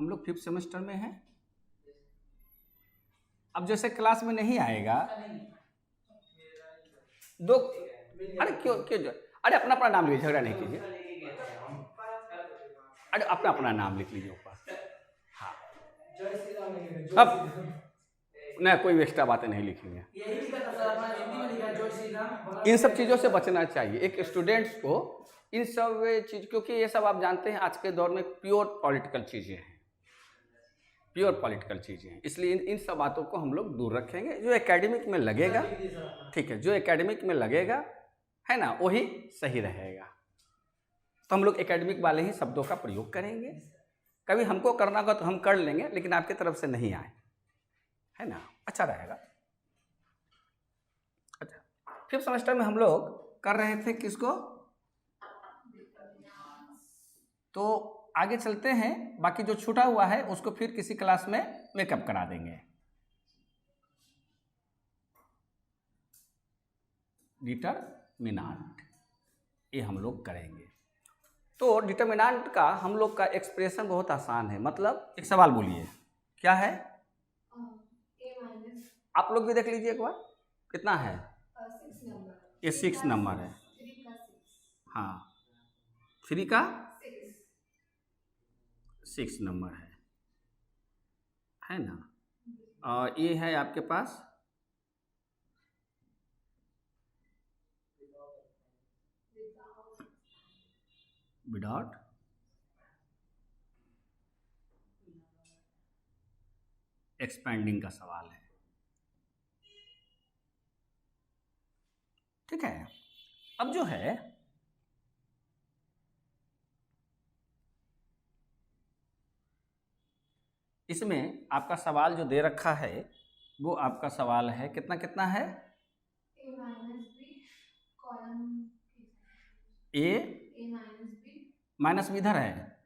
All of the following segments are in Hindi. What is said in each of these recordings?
हम लोग 5th सेमेस्टर में हैं। अब जैसे क्लास में नहीं आएगा दो, अरे क्यों क्यों अरे अपना अपना नाम लीजिए, झगड़ा नहीं कीजिए, अरे अपना अपना नाम लिख लीजिए ऊपर। हाँ अब नहीं, कोई एक्स्ट्रा बातें नहीं लिखेंगे। यही लिखा था सर, अपना हिंदी में लिखा है जय श्री राम। इन सब चीज़ों से बचना चाहिए एक स्टूडेंट्स को, इन सब चीज, क्योंकि ये सब आप जानते हैं आज के दौर में प्योर पॉलिटिकल चीज़ें हैं, प्योर पॉलिटिकल चीज़ें हैं, इसलिए इन सब बातों को हम लोग दूर रखेंगे। जो एकेडमिक में लगेगा, ठीक है, जो एकेडमिक में लगेगा है ना, वही सही रहेगा। तो हम लोग एकेडमिक वाले ही शब्दों का प्रयोग करेंगे। कभी हमको करना होगा तो हम कर लेंगे, लेकिन आपकी तरफ से नहीं आए, है ना, अच्छा रहेगा। अच्छा, 5th सेमेस्टर में हम लोग कर रहे थे किसको, तो आगे चलते हैं, बाकी जो छूटा हुआ है उसको फिर किसी क्लास में मेकअप करा देंगे। डिटरमिनेंट ये हम लोग करेंगे। तो डिटरमिनेंट का हम लोग का एक्सप्रेशन बहुत आसान है। मतलब एक सवाल बोलिए, क्या है? आप लोग भी देख लीजिए एक बार, कितना है? ये 6 नंबर है। हाँ, 3 का 6 नंबर है ना। और ये है आपके पास विदाउट एक्सपेंडिंग का सवाल है, ठीक है। अब जो है इसमें आपका सवाल जो दे रखा है वो आपका सवाल है कितना कितना है? ए माइनस बी इधर है,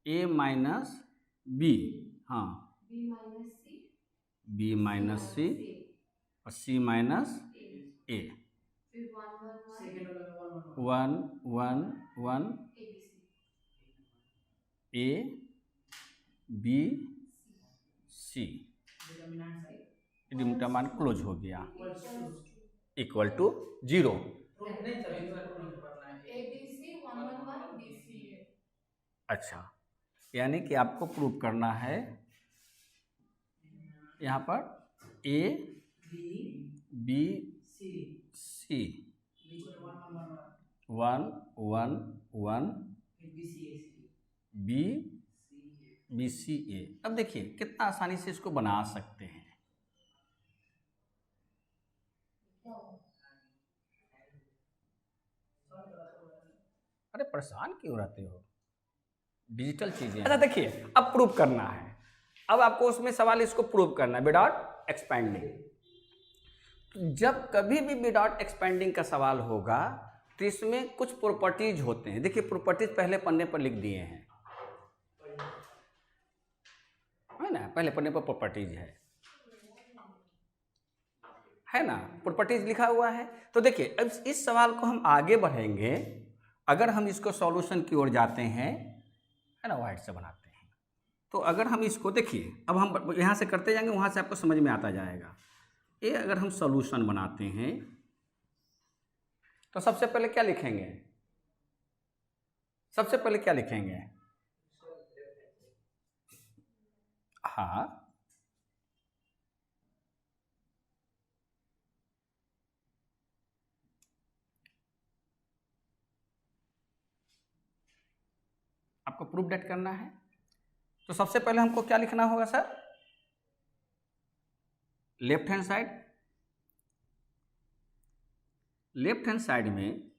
ए माइनस बी, हाँ, बी माइनस सी और C minus A, 1 1 1 A B C, determinant close हो गया, इक्वल टू 0। अच्छा, यानी कि आपको प्रूव करना है यहाँ पर ए बी सी 1 1 1 बी सी ए। अब देखिए कितना आसानी से इसको बना सकते हैं। अरे परेशान क्यों रहते हो, डिजिटल चीजें। अच्छा देखिए, अब प्रूव करना है, अब आपको उसमें सवाल इसको प्रूव करना है विदाउट एक्सपेंडिंग। जब कभी भी विदाउट एक्सपेंडिंग का सवाल होगा तो इसमें कुछ प्रॉपर्टीज होते हैं। देखिए प्रॉपर्टीज पहले पन्ने पर लिख दिए हैं, है ना, पहले पन्ने पर प्रॉपर्टीज है ना, प्रॉपर्टीज लिखा हुआ है। तो देखिए अब इस सवाल को हम आगे बढ़ेंगे, अगर हम इसको सॉल्यूशन की ओर जाते हैं, है ना, वाइट से बनाते हैं, तो अगर हम इसको देखिए, अब हम यहाँ से करते जाएंगे, वहाँ से आपको समझ में आता जाएगा। ये अगर हम सॉल्यूशन बनाते हैं तो सबसे पहले क्या लिखेंगे? सबसे पहले क्या लिखेंगे? हाँ, आपको प्रूफ डेट करना है, तो सबसे पहले हमको क्या लिखना होगा sir? Left hand side, left hand side में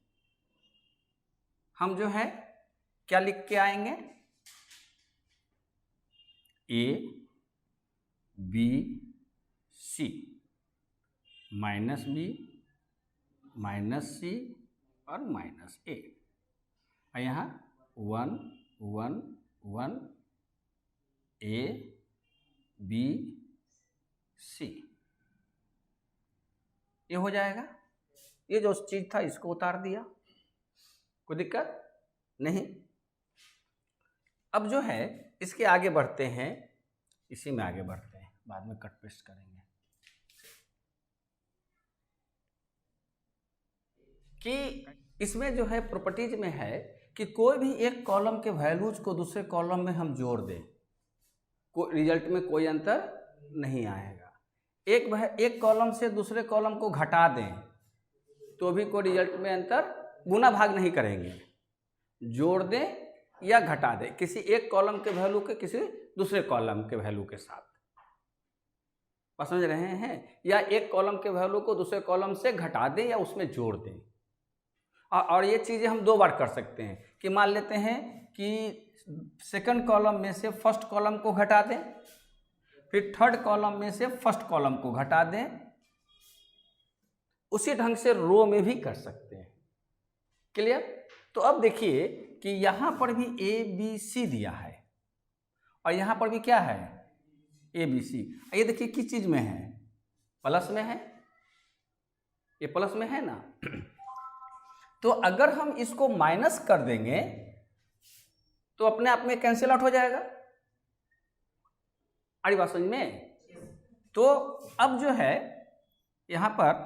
हम जो है क्या लिख के आएंगे? A B C minus B minus C और माइनस ए, और यहाँ 1 1 1 ए बी सी, ये हो जाएगा। ये जो चीज था इसको उतार दिया, कोई दिक्कत? नहीं। अब जो है इसके आगे बढ़ते हैं, इसी में आगे बढ़ते हैं, बाद में कट पेस्ट करेंगे कि इसमें जो है प्रॉपर्टीज में है कि कोई भी एक कॉलम के वैल्यूज को दूसरे कॉलम में हम जोड़ दें, रिजल्ट में कोई अंतर नहीं आएगा। एक कॉलम से दूसरे कॉलम को घटा दें तो भी कोई रिजल्ट में अंतर, गुना भाग नहीं करेंगे, जोड़ दें या घटा दें किसी एक कॉलम के वैल्यू के किसी दूसरे कॉलम के वैल्यू के साथ, बात समझ रहे हैं, या एक कॉलम के वैल्यू को दूसरे कॉलम से घटा दें या उसमें जोड़ दें। और ये चीज़ें हम दो बार कर सकते हैं कि मान लेते हैं कि सेकंड कॉलम में से फर्स्ट कॉलम को घटा दें, फिर थर्ड कॉलम में से फर्स्ट कॉलम को घटा दें, उसी ढंग से रो में भी कर सकते हैं। क्लियर? तो अब देखिए कि यहाँ पर भी ए बी सी दिया है और यहाँ पर भी क्या है, ए बी सी। ये देखिए किस चीज़ में है, प्लस में है, ये प्लस में है ना। तो अगर हम इसको माइनस कर देंगे तो अपने आप में कैंसिल आउट हो जाएगा। अरे बात समझ में। तो अब जो है यहाँ पर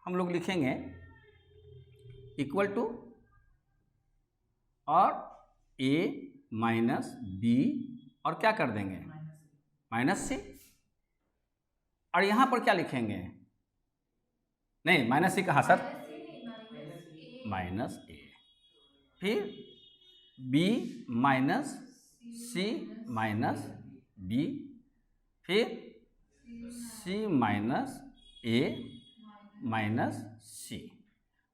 हम लोग लिखेंगे इक्वल टू और ए माइनस बी और क्या कर देंगे माइनस सी, और यहाँ पर क्या लिखेंगे, नहीं माइनस सी कहाँ सर, माइनस ए, फिर बी माइनस सी माइनस बी, फिर सी माइनस ए माइनस सी,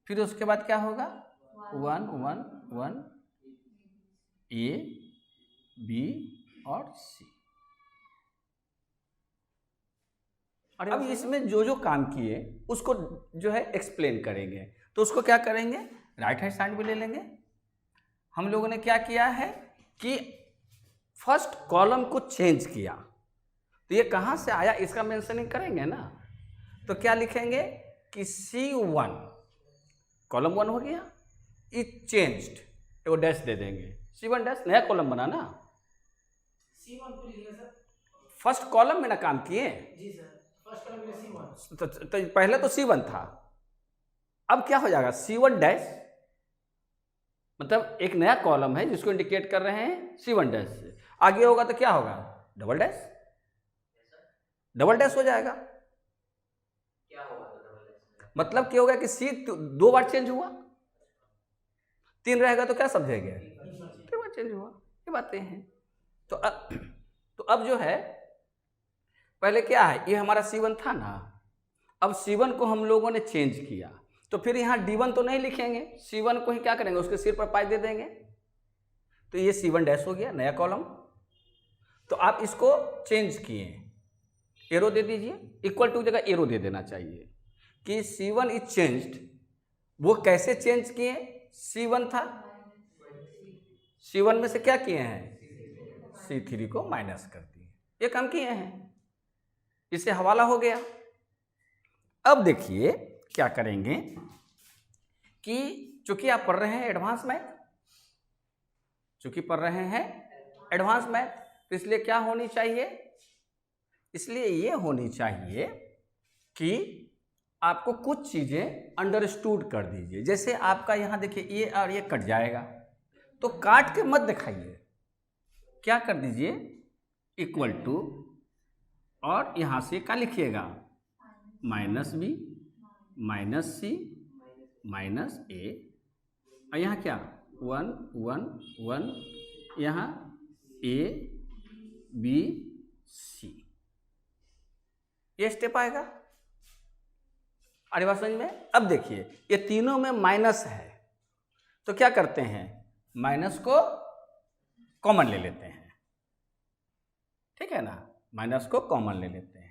फिर उसके बाद क्या होगा 1 1 1 ए बी और सी। अब इसमें जो जो काम किए उसको जो है एक्सप्लेन करेंगे। तो उसको क्या करेंगे, राइट हैंड साइड में ले लेंगे। हम लोगों ने क्या किया है कि फर्स्ट कॉलम को चेंज किया, तो ये कहाँ से आया इसका मेंशनिंग करेंगे ना। तो क्या लिखेंगे कि C1 कॉलम 1 हो गया, इट चेंज्ड, वो डैश दे देंगे, C1 डैश नया कॉलम बना ना, C1 को लिखिए सर। फर्स्ट कॉलम में ना काम किए जी सर, फर्स्ट कॉलम में C1। तो पहले तो C1 था, अब क्या हो जाएगा C1 डैश, मतलब एक नया कॉलम है जिसको इंडिकेट कर रहे हैं C1 डैश से, आगे होगा तो क्या होगा डबल डैश, डबल डैश हो जाएगा। क्या होगा तो डबल डैश, मतलब क्या होगा कि C 2 बार चेंज हुआ, 3 रहेगा तो क्या समझेंगे 3 बार चेंज हुआ, ये बातें हैं। तो अब जो है पहले क्या है, ये हमारा C1 था ना, अब C1 को हम लोगों ने चेंज किया, तो फिर यहाँ D1 तो नहीं लिखेंगे, C1 को ही क्या करेंगे उसके सिर पर पाई दे देंगे, तो ये C1 डैश हो गया नया कॉलम। तो आप इसको चेंज किए, एरो दे दीजिए, इक्वल टू जगह एरो दे देना चाहिए कि C1 इज चेंज्ड। वो कैसे चेंज किए, C1 था, C1 में से क्या किए हैं C3 को माइनस कर दिए, ये काम किए हैं, इससे हवाला हो गया। अब देखिए क्या करेंगे कि चूंकि आप पढ़ रहे हैं एडवांस मैथ, चूंकि पढ़ रहे हैं एडवांस मैथ, तो इसलिए क्या होनी चाहिए, इसलिए ये होनी चाहिए कि आपको कुछ चीज़ें अंडरस्टूड कर दीजिए। जैसे आपका यहाँ देखिए ये और ये कट जाएगा, तो काट के मत दिखाइए, क्या कर दीजिए इक्वल टू और यहाँ से क्या लिखिएगा माइनस बी माइनस सी माइनस ए, और यहाँ क्या 1 1 1, यहाँ ए बी सी, ये स्टेप आएगा। अरे बात समझ में। अब देखिए ये तीनों में माइनस है, तो क्या करते हैं माइनस को कॉमन ले लेते हैं, ठीक है ना, माइनस को कॉमन ले लेते हैं।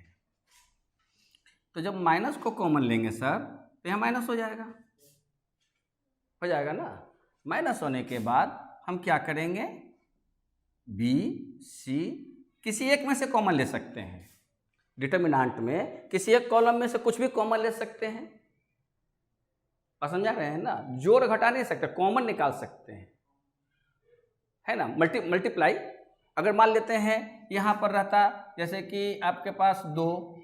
तो जब माइनस को कॉमन लेंगे सर तो यहाँ माइनस हो जाएगा ना। माइनस होने के बाद हम क्या करेंगे बी सी, किसी एक में से कॉमन ले सकते हैं, डिटर्मिनेंट में किसी एक कॉलम में से कुछ भी कॉमन ले सकते हैं, और समझा रहे हैं ना, जोड़ घटा नहीं सकते, कॉमन निकाल सकते हैं। है ना, मल्टीप्लाई। अगर मान लेते हैं यहाँ पर रहता जैसे कि आपके पास 2,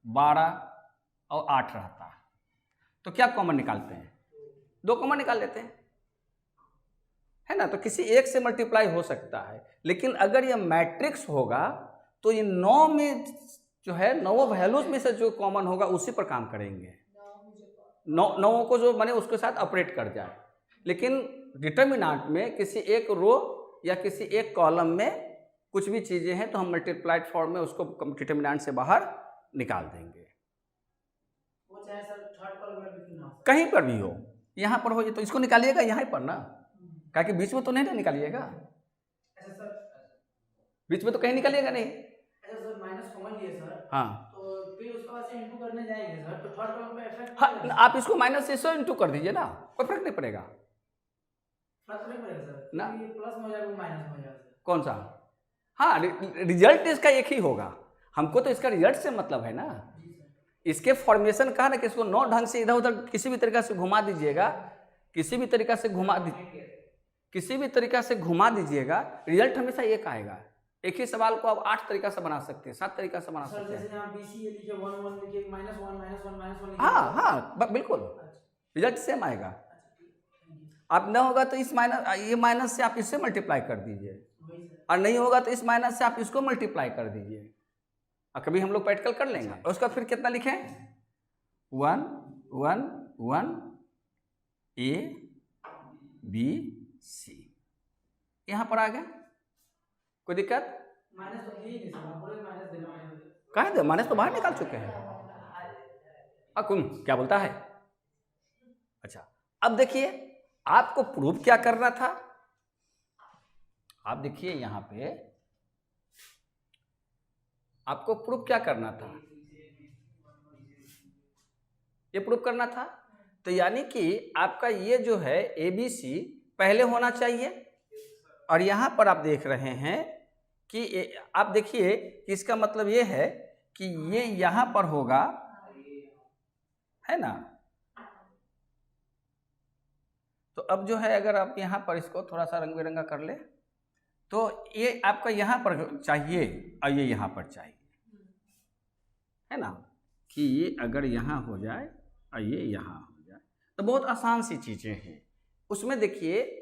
12 और 8 रहता, तो क्या कॉमन निकालते हैं? 2 कॉमन निकाल लेते हैं, है ना। तो किसी एक से मल्टीप्लाई हो सकता है, लेकिन अगर यह मैट्रिक्स होगा तो ये 9 में जो है 9 वैल्यूज में से जो कॉमन होगा उसी पर काम करेंगे। 9 को जो माने उसके साथ ऑपरेट कर जाए। लेकिन डिटर्मिनेंट में किसी एक रो या किसी एक कॉलम में कुछ भी चीजें हैं तो हम मल्टीप्लाइड फॉर्म में उसको डिटर्मिनेंट से बाहर निकाल देंगे। वो चाहे सर थर्ड कॉलम में भी क्यों ना हो। कहीं पर भी हो, यहाँ पर हो तो इसको निकालिएगा यहाँ पर ना, क्या कि बीच में तो नहीं ना निकालिएगा। अच्छा सर, बीच में तो कहीं निकालिएगा नहीं। अच्छा सर माइनस कॉमन लिए सर, हाँ, तो फिर उसके बाद से इंटू करने जाएंगे सर, तो थर्ड कॉलम पे इफेक्ट हाँ, आप इसको माइनस से 100 इंटू कर दीजिए ना, कोई फर्क नहीं पड़ेगा फर्क नहीं पड़ेगा सर ना। ये प्लस में हो जाएगा, माइनस में हो जाएगा सर। कौन सा? हाँ, रिजल्ट इसका एक ही होगा, हमको तो इसका रिजल्ट से मतलब है ना। जी सर। इसके फॉर्मेशन कहा ना कि इसको 9 ढंग से इधर उधर किसी भी तरीका से घुमा दीजिएगा, किसी भी तरीका से घुमा दीजिएगा, रिजल्ट हमेशा एक आएगा। एक ही सवाल को आप 8 तरीका से बना सकते हैं, 7 तरीका से बना सर सकते हैं। जैसे यहाँ BCA लिखे 1 1 लिखे -1 -1 लिखे। हाँ हाँ, बिल्कुल रिजल्ट सेम आएगा। आप न होगा तो इस ये माइनस से आप इससे मल्टीप्लाई कर दीजिए, और नहीं होगा तो इस माइनस से आप इसको मल्टीप्लाई कर दीजिए, और कभी हम लोग प्रैक्टिकल कर लेंगे। और उसका फिर कितना लिखें? 1 1 1 A B C, यहाँ पर आ गया, कोई दिक्कत? माइनस तो ही नहीं सर, पूरे माइनस देना है। कहाँ दे? माइनस तो बाहर निकाल चुके हैं। कौन क्या बोलता है? अच्छा, अब देखिए आपको प्रूफ क्या करना था। आप देखिए यहाँ पे आपको प्रूफ क्या करना था, ये प्रूफ करना था। तो यानी कि आपका ये जो है ABC पहले होना चाहिए, और यहाँ पर आप देख रहे हैं कि आप देखिए कि इसका मतलब ये है कि ये यहाँ पर होगा, है ना। तो अब जो है अगर आप यहाँ पर इसको थोड़ा सा रंग बिरंगा कर ले तो ये आपका यहाँ पर चाहिए और ये यहाँ पर चाहिए, है ना, कि ये अगर यहाँ हो जाए और ये यहाँ हो जाए तो बहुत आसान सी चीज़ें हैं। उसमें देखिए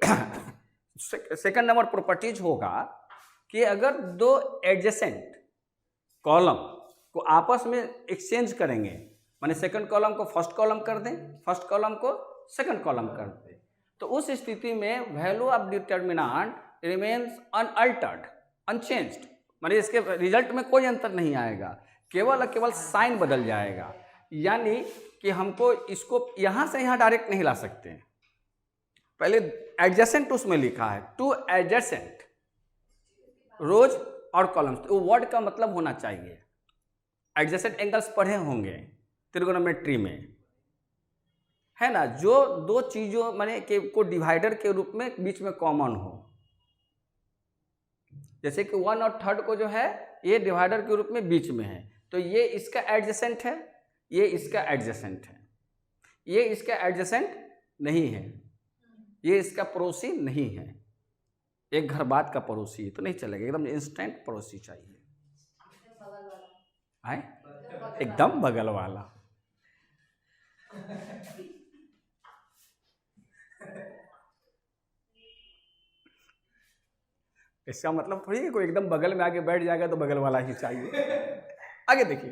सेकंड नंबर प्रॉपर्टीज होगा कि अगर 2 एडजेसेंट कॉलम को आपस में एक्सचेंज करेंगे, माने सेकंड कॉलम को फर्स्ट कॉलम कर दें, फर्स्ट कॉलम को सेकंड कॉलम कर दें, तो उस स्थिति में value of determinant remains unaltered, unchanged, माने इसके रिजल्ट में कोई अंतर नहीं आएगा, केवल और केवल साइन बदल जाएगा। यानी कि हमको इसको यहाँ से यहाँ डायरेक्ट नहीं ला सकते। पहले एडजेसेंट उसमें लिखा है, 2 एडजेसेंट रोज और कॉलम्स, तो वर्ड का मतलब होना चाहिए। एडजेसेंट एंगल्स पढ़े होंगे त्रिगोनोमेट्री में, है ना, जो 2 चीजों माने कि को डिवाइडर के रूप में बीच में कॉमन हो। जैसे कि 1 और 3 को जो है ये डिवाइडर के रूप में बीच में है, तो ये इसका एडजेसेंट है, ये इसका एडजेसेंट है, ये इसका एडजेसेंट नहीं है, ये इसका पड़ोसी नहीं है। एक घर बाद का पड़ोसी तो नहीं चलेगा, एकदम इंस्टेंट पड़ोसी चाहिए, आए एकदम बगल वाला। इसका मतलब थोड़ी है कोई एकदम बगल में आके बैठ जाएगा तो बगल वाला ही चाहिए। आगे देखिए,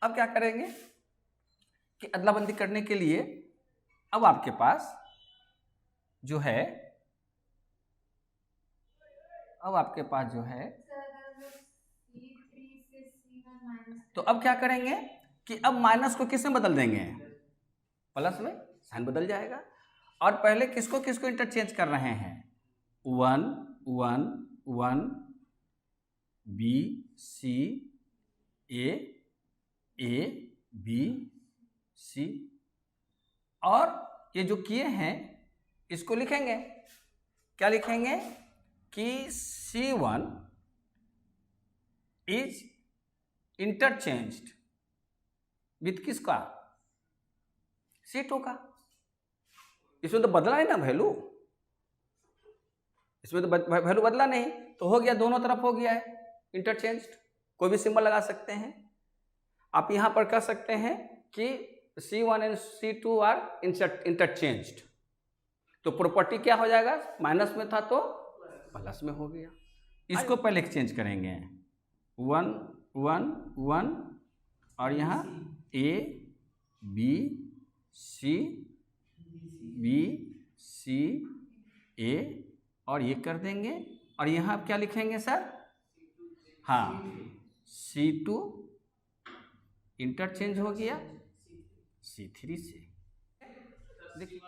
अब क्या करेंगे कि अदला बंदी करने के लिए अब आपके पास जो है, तो अब क्या करेंगे कि अब माइनस को किस में बदल देंगे? प्लस में, साइन बदल जाएगा। और पहले किसको किसको इंटरचेंज कर रहे हैं? 1 1 1 B C A B C, और ये जो किए हैं इसको लिखेंगे, क्या लिखेंगे कि C1 इज इंटरचेंज्ड विथ किसका? C2 का। इसमें तो बदला है ना वैल्यू, इसमें तो वैल्यू बदला नहीं, तो हो गया, दोनों तरफ हो गया है इंटरचेंज्ड। कोई भी सिंबल लगा सकते हैं आप। यहाँ पर कह सकते हैं कि C1 and C2 are interchanged, तो प्रॉपर्टी क्या हो जाएगा, माइनस में था तो प्लस में हो गया। इसको पहले एक्सचेंज करेंगे, 1 1 1 और यहाँ A B C B C A और ये कर देंगे, और यहाँ क्या लिखेंगे सर, हाँ C2 इंटरचेंज हो गया C3 से। देखिए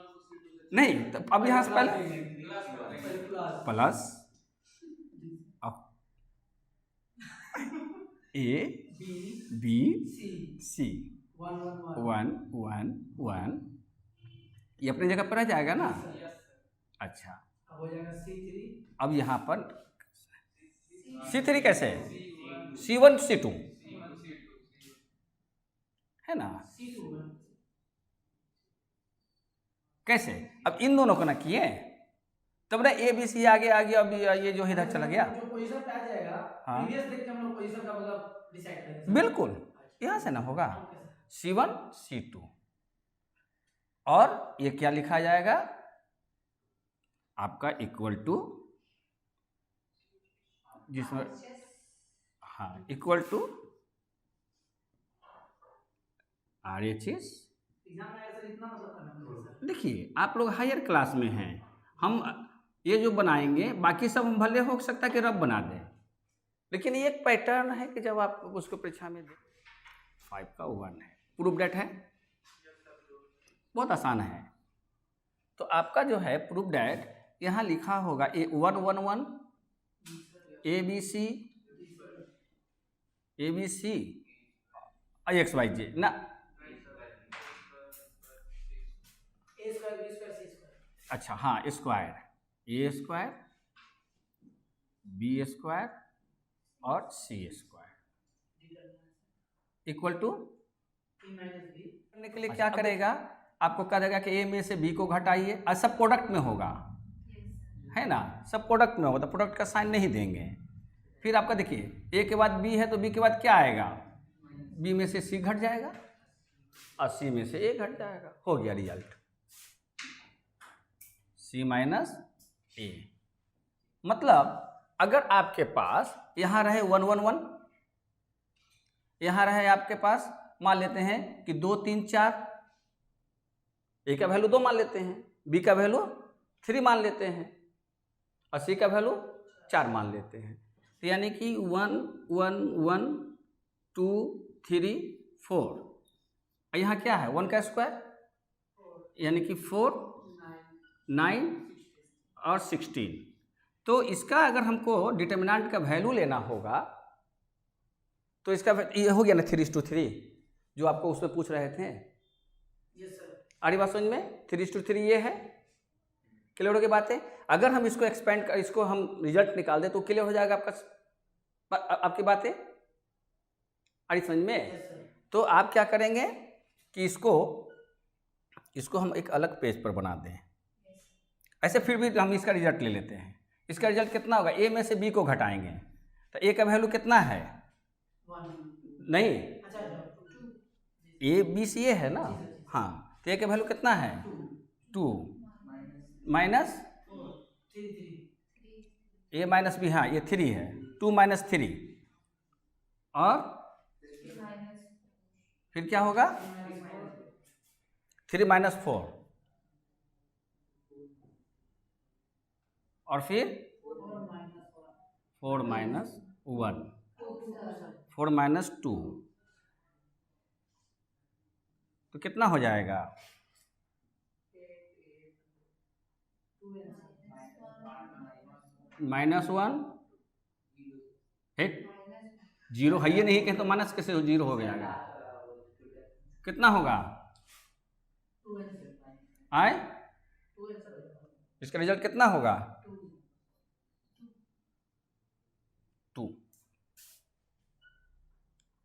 नहीं, तो अब यहाँ से पहले प्लस A B C 1 1 1 ये अपनी जगह पर आ जाएगा ना। अच्छा, अब हो जाएगा C3। अब यहाँ पर C3 कैसे है, C1 C2 है ना, C2 कैसे, अब इन दोनों को ना किए तब ना A B C आगे आ गया, अब ये जो इधर चला गया, जो पोजीशन पे आ जाएगा, हाँ प्रीवियस देख के हम लोग पोजीशन का मतलब डिसाइड करेंगे। बिल्कुल, यहाँ से ना होगा C1 C2, और ये क्या लिखा जाएगा आपका इक्वल टू, जिसमें हाँ इक्वल टू RHS। देखिए आप लोग हायर क्लास में हैं, हम ये जो बनाएंगे बाकी सब हम भले हो सकता है कि रब बना दें, लेकिन ये एक पैटर्न है कि जब आप उसको परीक्षा में दें। 5 का 1 है, प्रूफ डेट है, बहुत आसान है। तो आपका जो है प्रूफ डेट यहाँ लिखा होगा A 1 1 1 ABC XYZ ना, अच्छा हाँ square, A square B square और C स्क्वायर इक्वल टू, करने के लिए क्या करेगा, आपको कह देगा कि A में से B को घटाइए, और सब प्रोडक्ट में होगा, है ना, सब प्रोडक्ट में होगा, तो प्रोडक्ट का साइन नहीं देंगे। फिर आपका देखिए A के बाद B है तो B के बाद क्या आएगा, B में से C घट जाएगा और C में से A घट जाएगा, हो गया रिजल्ट C माइनस A। मतलब अगर आपके पास यहाँ रहे 1 1 1, यहाँ रहे आपके पास मान लेते हैं कि 2 3 4, A का वैल्यू 2 मान लेते हैं, B का वैल्यू 3 मान लेते हैं और C का वैल्यू 4 मान लेते हैं, तो यानी कि 1 1 1 2 3 4, यहाँ क्या है 1 का स्क्वायर यानी कि 4 9 और 16। तो इसका अगर हमको डिटर्मिनेंट का वैल्यू लेना होगा तो इसका ये हो गया ना 3:3, जो आपको उसमें पूछ रहे थे। आ रही बात समझ में, 3:3 ये है, क्लियर हो गई बातें। अगर हम इसको एक्सपेंड कर, इसको हम रिजल्ट निकाल दें तो क्लियर हो जाएगा आपका, आपकी बातें आ रही समझ में। तो आप क्या करेंगे कि इसको हम एक अलग पेज पर बना दें, ऐसे फिर भी हम इसका रिजल्ट ले लेते हैं। इसका रिजल्ट कितना होगा, A में से B को घटाएंगे तो A का वैल्यू कितना है, नहीं A B C A है ना, हाँ, तो A का वैल्यू कितना है 2 माइनस A माइनस B, हाँ ये 3 है, 2 माइनस 3 और फिर क्या होगा 3 माइनस 4 और फिर 4 माइनस 1, 4 माइनस 2, तो कितना हो जाएगा -1 है, 0 है ये नहीं कहे तो माइनस कैसे 0 हो जाएगा, कितना होगा आए, इसका रिजल्ट कितना होगा 2।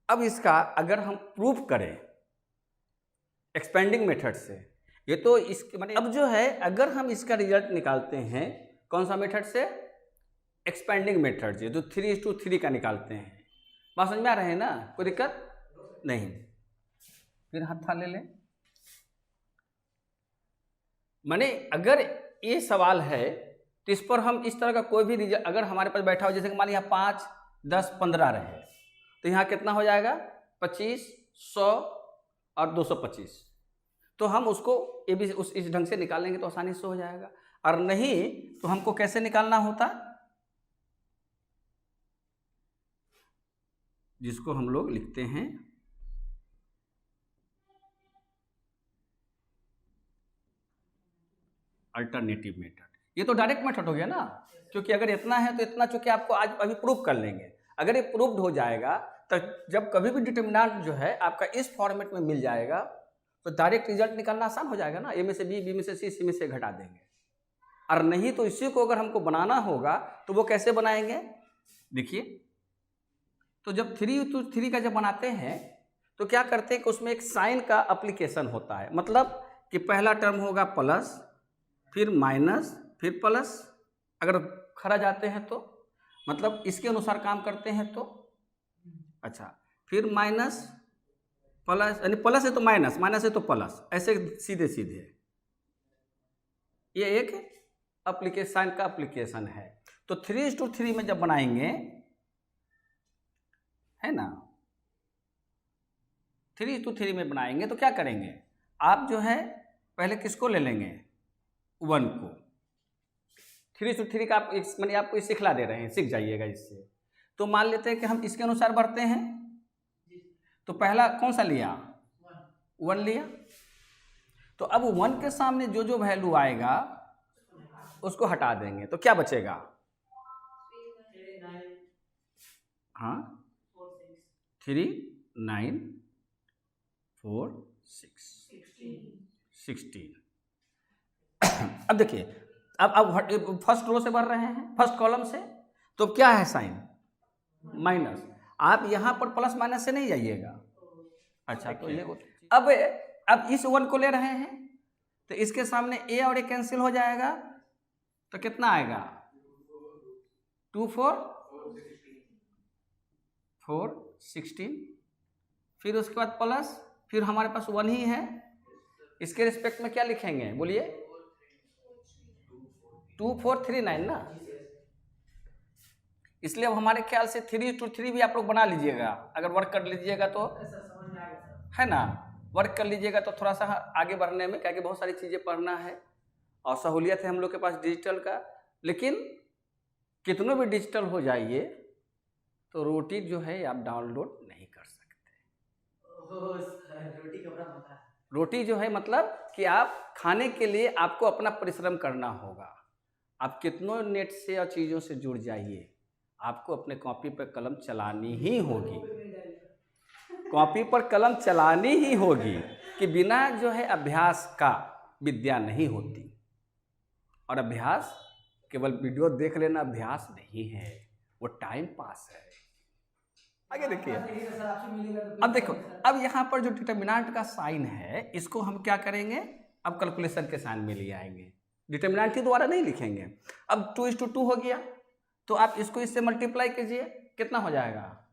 अब इसका अगर हम प्रूफ करें एक्सपेंडिंग मेथड से, ये तो इसके माने अब जो है अगर हम इसका रिजल्ट निकालते हैं कौन सा मेथड से, एक्सपेंडिंग मेथड जो 3:3 का निकालते हैं। बात समझ में आ रहे हैं ना, कोई दिक्कत नहीं। फिर हाथ ले लें। माने अगर ये सवाल है तो इस पर हम इस तरह का कोई भी रिजल्ट अगर हमारे पास बैठा हो, जैसे कि मान लिया 5, 10, 15 रहे, तो यहाँ कितना हो जाएगा 25, 100 और 225। तो हम उसको ये भी इस ढंग से निकालेंगे तो आसानी से हो जाएगा। और नहीं तो हमको कैसे निकालना होता, जिसको हम लोग लिखते हैं अल्टरनेटिव मेथड। ये तो डायरेक्ट मेथड हो गया ना, क्योंकि अगर इतना है तो इतना, चूंकि आपको आज अभी प्रूव कर लेंगे। अगर ये प्रूव्ड हो जाएगा तो जब कभी भी डिटर्मिनेंट जो है आपका इस फॉर्मेट में मिल जाएगा तो डायरेक्ट रिजल्ट निकालना आसान हो जाएगा ना। ए में से बी में से सी में से घटा देंगे। और नहीं तो इसी को अगर हमको बनाना होगा तो वो कैसे बनाएंगे, देखिए। तो जब 3:3 का जब बनाते हैं तो क्या करते हैं कि उसमें एक साइन का एप्लीकेशन होता है। मतलब कि पहला टर्म होगा प्लस, फिर माइनस, फिर प्लस। अगर खरा जाते हैं तो मतलब इसके अनुसार काम करते हैं तो अच्छा, फिर माइनस प्लस, यानी प्लस है तो माइनस, माइनस है तो प्लस, ऐसे सीधे सीधे। ये एक साइन का एप्लीकेशन है। तो 3:3 में जब बनाएंगे, है ना, 3:3 में बनाएंगे तो क्या करेंगे, आप जो है पहले किसको ले लेंगे, 1 को। 3:3 का आप मैंने आपको सिखला दे रहे हैं, सीख जाइएगा इससे। तो मान लेते हैं कि हम इसके अनुसार बढ़ते हैं। तो पहला कौन सा लिया, 1 लिया। तो अब 1 के सामने जो जो वैल्यू आएगा उसको हटा देंगे तो क्या बचेगा, हाँ 3, 9, 4, 6, 16। अब देखिए, अब फर्स्ट रो से बढ़ रहे हैं, फर्स्ट कॉलम से, तो क्या है साइन माइनस। आप यहां पर प्लस माइनस से नहीं जाइएगा। अच्छा, तो ये अब इस 1 को ले रहे हैं तो इसके सामने ए और ए कैंसिल हो जाएगा तो कितना आएगा, 2, 4, 16। फिर उसके बाद प्लस, फिर हमारे पास 1 ही है, इसके रिस्पेक्ट में क्या लिखेंगे बोलिए, 2, 4, 3, 9 ना। इसलिए अब हमारे ख्याल से 3:3 भी आप लोग बना लीजिएगा। अगर वर्क कर लीजिएगा तो, है ना, वर्क कर लीजिएगा तो थोड़ा सा आगे बढ़ने में, क्या कि बहुत सारी चीज़ें पढ़ना है और सहूलियत है हम लोग के पास डिजिटल का। लेकिन कितनों भी डिजिटल हो जाइए तो रोटी जो है आप डाउनलोड नहीं कर सकते। रोटी जो है मतलब कि आप खाने के लिए आपको अपना परिश्रम करना होगा। आप कितनों नेट से और चीज़ों से जुड़ जाइए, आपको अपने कॉपी पर कलम चलानी ही होगी। कॉपी पर कलम चलानी ही होगी कि बिना जो है अभ्यास का विद्या नहीं होती। और अभ्यास केवल वीडियो देख लेना अभ्यास नहीं है, वो टाइम पास है। आगे देखिए, अब देखो, अब यहाँ पर जो डिटर्मिनेंट का साइन है इसको हम क्या करेंगे, अब कैलकुलेशन के साइन में ले आएंगे। डिटर्मिनेंट ही दोबारा नहीं लिखेंगे। अब 2:2 हो गया तो आप इसको इससे मल्टीप्लाई कीजिए, कितना हो जाएगा,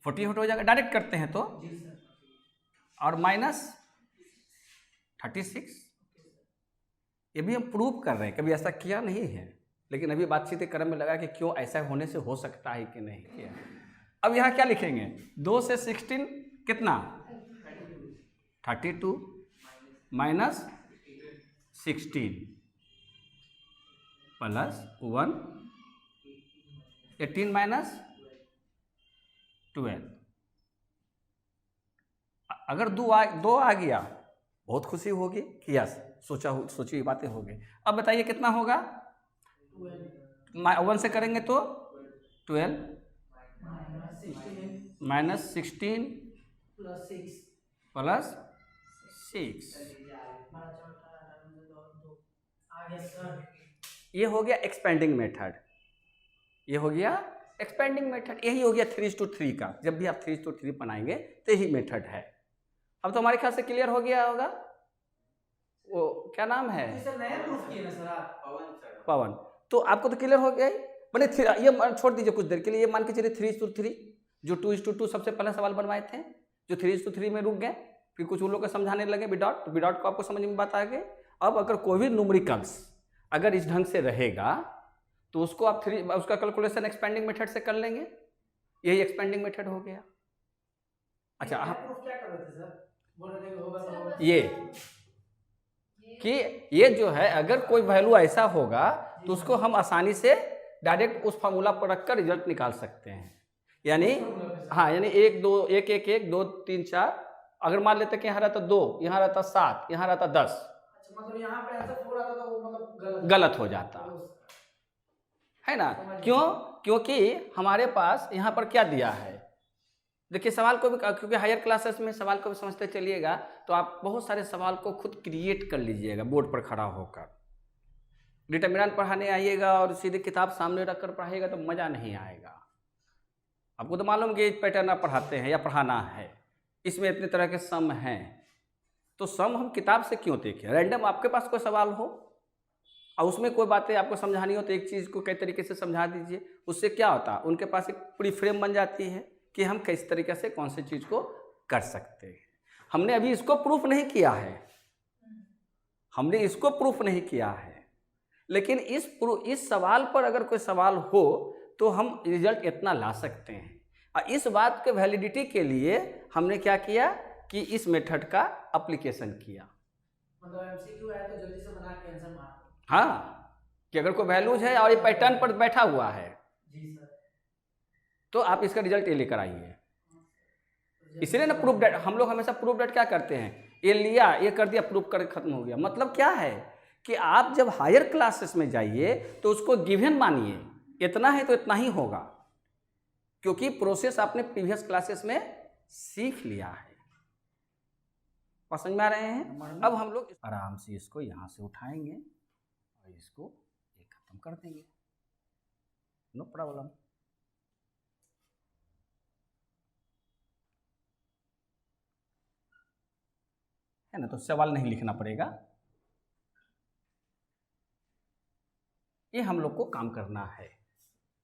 48 हो जाएगा। डायरेक्ट करते हैं तो, और माइनस 36। ये भी हम प्रूव कर रहे हैं, कभी ऐसा किया नहीं है, लेकिन अभी बातचीत क्रम में लगा कि क्यों ऐसा होने से हो सकता है कि नहीं किया। अब यहाँ क्या लिखेंगे, 2 से 16 कितना, 32 माइनस 16 प्लस 1, 18 माइनस 12। अगर 2 आ गया बहुत खुशी होगी कि यस, सोची हुई बातें हो गई। अब बताइए कितना होगा, 1 से करेंगे तो 12 माइनस 16 प्लस 6। ये हो गया एक्सपेंडिंग मेथड, ये हो गया एक्सपेंडिंग मेथड। यही हो गया 3:3 का। जब भी आप 3:3 बनाएंगे तो यही मेथड है। अब तो हमारे ख्याल से क्लियर हो गया होगा। वो क्या नाम है, सर नया प्रूफ किए ना सर आप, पवन। तो आपको तो क्लियर हो गया ही। बोले ये छोड़ दीजिए कुछ देर के लिए, ये मान के चलिए 3:3, जो 2:2 सबसे पहला सवाल बनवाए थे, जो 3:3 में रुक गए, फिर कुछ उन लोग को समझाने लगे विदाउट को आपको समझ में बात आ गई। अब अगर कोई भी न्यूमेरिकल्स अगर इस ढंग से रहेगा तो उसको आप उसका कैलकुलेशन एक्सपेंडिंग मेथड से कर लेंगे, यही एक्सपेंडिंग मेथड हो गया। अच्छा आप प्रूफ क्या कर रहे थे सर? बोल रहे थे होगा तो होगा। ये कि ये जो है अगर कोई वैल्यू ऐसा होगा तो उसको हम आसानी से डायरेक्ट उस फार्मूला पर रखकर रिजल्ट निकाल सकते हैं। यानी हाँ, यानी 1 2 1 1 1 2 3 4, अगर मान लेते कि यहाँ रहता 2, यहाँ रहता 7, यहाँ रहता 10, अच्छा मतलब यहाँ पे आंसर 4 आता था, वो मतलब गलत हो जाता है ना। क्यों? क्योंकि हमारे पास यहाँ पर क्या दिया है, देखिए सवाल को भी, क्योंकि हायर क्लासेस में सवाल को भी समझते चलिएगा तो आप बहुत सारे सवाल को खुद क्रिएट कर लीजिएगा बोर्ड पर खड़ा होकर। डिटरमिनेंट पढ़ाने आइएगा और सीधे किताब सामने रखकर पढ़ाइएगा तो मज़ा नहीं आएगा। आपको तो मालूम कि पैटर्न आप पढ़ाते हैं या पढ़ाना है, इसमें इतने तरह के सम हैं, तो सम हम किताब से क्यों देखें। रैंडम आपके पास कोई सवाल हो और उसमें कोई बातें आपको समझानी हो तो एक चीज़ को कई तरीके से समझा दीजिए, उससे क्या होता है उनके पास एक पूरी फ्रेम बन जाती है कि हम किस तरीके से कौन सी चीज़ को कर सकते हैं। हमने अभी इसको प्रूफ नहीं किया है, हमने इसको प्रूफ नहीं किया है, लेकिन इस सवाल पर अगर कोई सवाल हो तो हम रिजल्ट इतना ला सकते हैं। और इस बात के वैलिडिटी के लिए हमने क्या किया कि इस मेथड का एप्लीकेशन किया। मतलब एमसीक्यू है तो जल्दी से बना के आंसर मार। हाँ, कि अगर कोई वैल्यूज है और ये पैटर्न पर बैठा हुआ है जी सर, तो आप इसका रिजल्ट ये लेकर आइए। इसलिए ना प्रूफ डेट, हम लोग हमेशा प्रूफ डेट क्या करते हैं, ये लिया ये कर दिया प्रूफ कर खत्म हो गया। मतलब क्या है कि आप जब हायर क्लासेस में जाइए तो उसको गिवन मानिए, इतना है तो इतना ही होगा, क्योंकि प्रोसेस आपने प्रीवियस क्लासेस में सीख लिया है। समझ में आ रहे हैं? अब हम लोग आराम से इसको यहाँ से उठाएंगे और इसको ये खत्म कर देंगे, नो प्रॉब्लम। है ना, तो सवाल नहीं लिखना पड़ेगा, ये हम लोग को काम करना है,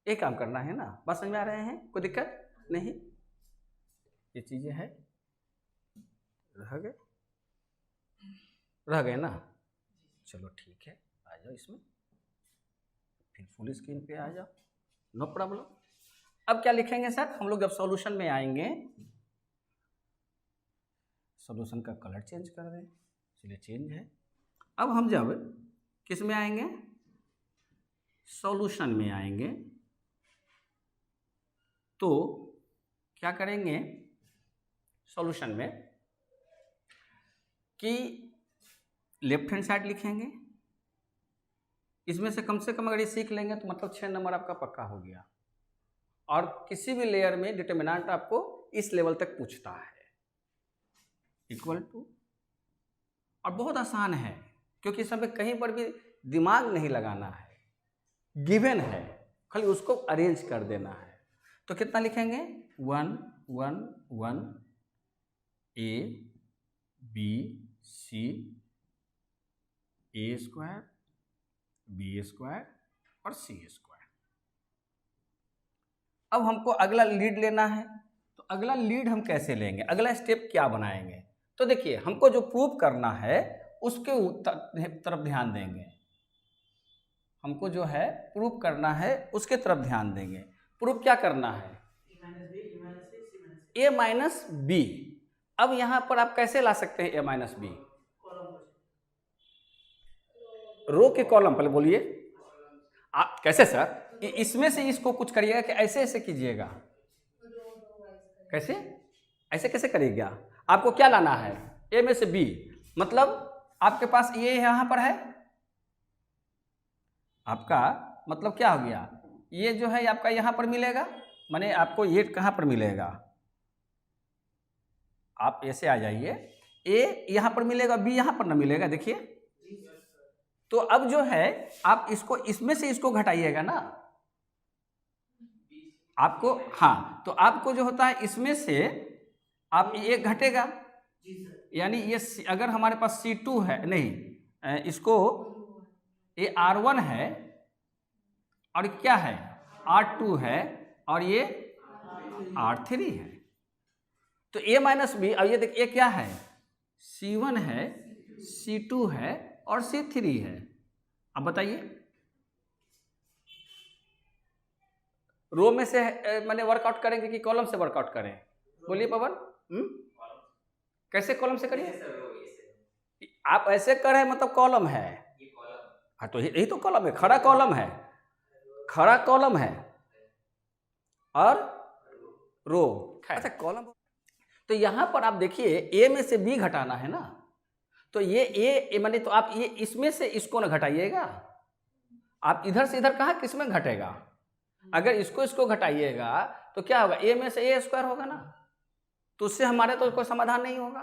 ये काम करना है ना। बात समझ में आ रहे हैं? कोई दिक्कत नहीं, ये चीजें हैं। रह गए ना, चलो ठीक है, आ जाओ इसमें, फिर फुल स्क्रीन पे आ जाओ, नो प्रॉब्लम। अब क्या लिखेंगे सर, हम लोग जब सॉल्यूशन में आएंगे, सॉल्यूशन का कलर चेंज कर दें, चलिए चेंज है। अब हम जब किस में आएंगे, सॉल्यूशन में आएंगे, तो क्या करेंगे सॉल्यूशन में कि लेफ्ट हैंड साइड लिखेंगे। इसमें से कम अगर ये सीख लेंगे तो मतलब 6 नंबर आपका पक्का हो गया। और किसी भी लेयर में डिटरमिनेंट आपको इस लेवल तक पूछता है, इक्वल टू, और बहुत आसान है क्योंकि सब में कहीं पर भी दिमाग नहीं लगाना है, गिवन है, खाली उसको अरेंज कर देना है। तो कितना लिखेंगे, 1 1 1 A B C A square B square और C स्क्वायर। अब हमको अगला लीड लेना है, तो अगला लीड हम कैसे लेंगे, अगला स्टेप क्या बनाएंगे। तो देखिए हमको जो प्रूव करना है उसके तरफ ध्यान देंगे, हमको जो है प्रूव करना है उसके तरफ ध्यान देंगे। प्रूव क्या करना है, a माइनस बी। अब यहां पर आप कैसे ला सकते हैं a माइनस बी, रो के कॉलम पहले बोलिए आप कैसे सर, इसमें से इसको कुछ करिएगा कि ऐसे ऐसे कीजिएगा, कैसे ऐसे कैसे करिएगा। आपको क्या लाना है, a में से b, मतलब आपके पास ये यहां पर है, आपका मतलब क्या हो गया, ये जो है आपका यहां पर मिलेगा, माने आपको ये कहां पर मिलेगा, आप ऐसे आ जाइए, ए यहां पर मिलेगा बी यहां पर ना मिलेगा, देखिए। तो अब जो है आप इसको इसमें से इसको घटाइएगा ना आपको, हाँ तो आपको जो होता है इसमें से आप ये घटेगा, यानी ये अगर हमारे पास C2 है, नहीं इसको ये R1 है, और क्या है, R2 है और ये R3 है। तो A माइनस बी, अब ये देखिए क्या है, C1 है, C2 है और C3 है। अब बताइए रो में से मैंने वर्कआउट करेंगे कि कॉलम से वर्कआउट करें? बोलिए पवन। कैसे कॉलम से करिए? आप ऐसे करें मतलब कॉलम है, हाँ तो यही तो कॉलम है, खड़ा कॉलम है, खड़ा कॉलम है और रो। अच्छा कॉलम, तो यहां पर आप देखिए ए में से बी घटाना है ना, तो ये ए माने तो आप ये इसमें से इसको ना घटाइएगा, आप इधर से इधर कहाँ किस में घटेगा? अगर इसको घटाइएगा तो क्या होगा, ए में से ए स्क्वायर होगा ना, तो उससे हमारे तो कोई समाधान नहीं होगा।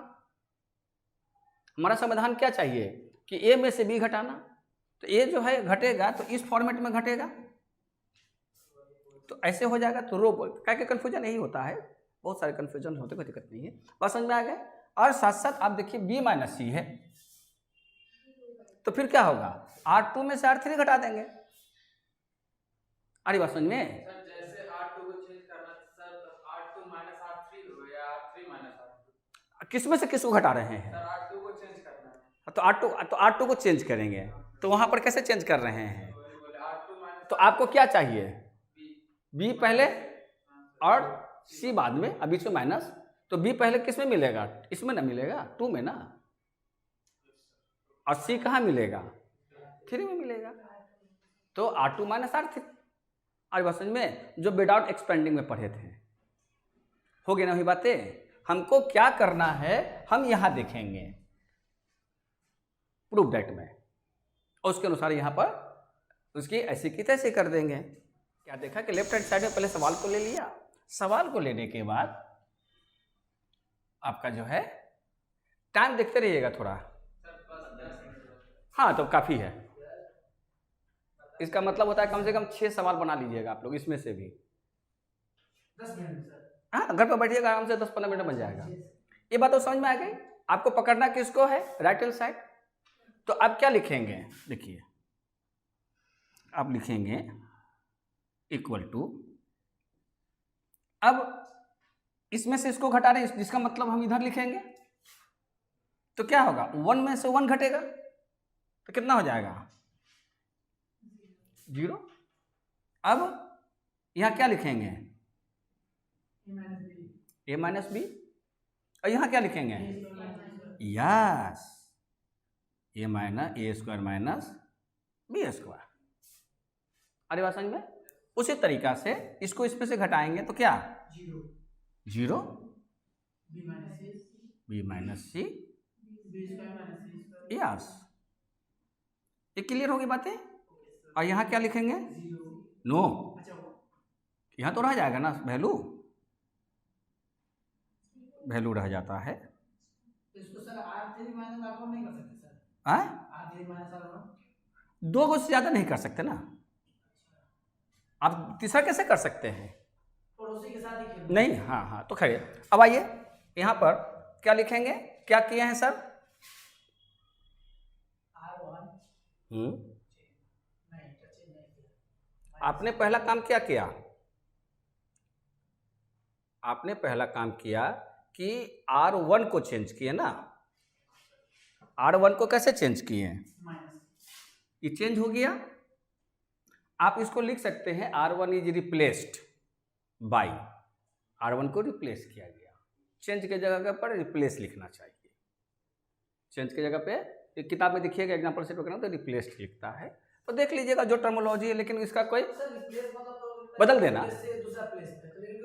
हमारा समाधान क्या चाहिए कि ए में से बी घटाना, तो ए जो है घटेगा तो इस फॉर्मेट में घटेगा, तो ऐसे हो जाएगा। तो रो क्या कन्फ्यूजन यही होता है, बहुत सारे कन्फ्यूजन होते, कोई दिक्कत नहीं है, बस समझ में आ गए। और साथ साथ आप देखिए बी माइनस सी है, तो फिर क्या होगा, R2 में से R3 घटा देंगे। अरे बात समझ में, जैसे R2 को चेंज करना सर, तो R2 माइनस R3 हो या R3 माइनस R2? किस में से किसको घटा रहे हैं? सर R2 को चेंज करना है, तो R2 को चेंज करेंगे, तो वहां पर कैसे चेंज कर रहे हैं? R2 माइनस, तो आपको क्या चाहिए, बी पहले और सी बाद में, अब बीच में माइनस, तो बी पहले किस में मिलेगा, इसमें ना मिलेगा, 2 में ना, और सी कहाँ मिलेगा, 3 में मिलेगा। तो R2 माइनस R3। आज बात समझ में, जो विदाउट एक्सपेंडिंग में पढ़े थे, हो गई ना वही बातें। हमको क्या करना है हम यहां देखेंगे प्रूफ डेट में, और उसके अनुसार यहां पर उसकी ऐसी की तैसी कर देंगे। क्या देखा कि लेफ्ट हैंड साइड में पहले सवाल को ले लिया, सवाल को लेने के बाद आपका जो है टाइम देखते रहिएगा थोड़ा, हाँ तो काफी है। इसका मतलब होता है कम से कम 6 सवाल बना लीजिएगा आप लोग, इसमें से भी 10 मिनट सर। हाँ घर पर बैठिएगा आराम से, 10-15 मिनट बन जाएगा। ये बात तो समझ में आ गई। आपको पकड़ना किसको है, राइट हैंड साइड। तो आप क्या लिखेंगे, देखिए आप लिखेंगे इक्वल टू, अब इसमें से इसको घटा रहे हैं, जिसका मतलब हम इधर लिखेंगे, तो क्या होगा, 1 में से 1 घटेगा तो कितना हो जाएगा, 0। अब यहां क्या लिखेंगे, a माइनस बी, और यहां क्या लिखेंगे, yes a minus A square minus B square. अरे बात समझ में। उसी तरीका से इसको इसमें से घटाएंगे तो क्या, 0 बी माइनस सी, यस। ये क्लियर होगी बातें। और यहाँ क्या लिखेंगे, नो, यहाँ तो रह जाएगा ना वैल्यू रह जाता है। इसको सर R3 माइनस R1 नहीं कर सकते सर? R3 माइनस R1 2 को से ज्यादा नहीं कर सकते ना, आप तीसरा कैसे कर सकते हैं, पड़ोसी के साथ ही खेल नहीं। हाँ तो खैर, अब आइए यहाँ पर क्या लिखेंगे, क्या किए हैं सर, R1 आपने पहला काम क्या किया, आपने पहला काम किया कि R1 को चेंज किए ना, R1 को कैसे चेंज किए, ये चेंज हो गया। आप इसको लिख सकते हैं R1 is replaced by, R1 को रिप्लेस किया गया, चेंज के जगह पर रिप्लेस लिखना चाहिए। चेंज की जगह पे किताब में देखिएगा एग्जाम्पल सेट वगैरह तो रिप्लेस लिखता है, तो देख लीजिएगा जो टर्मोलॉजी है, लेकिन इसका कोई बदल देना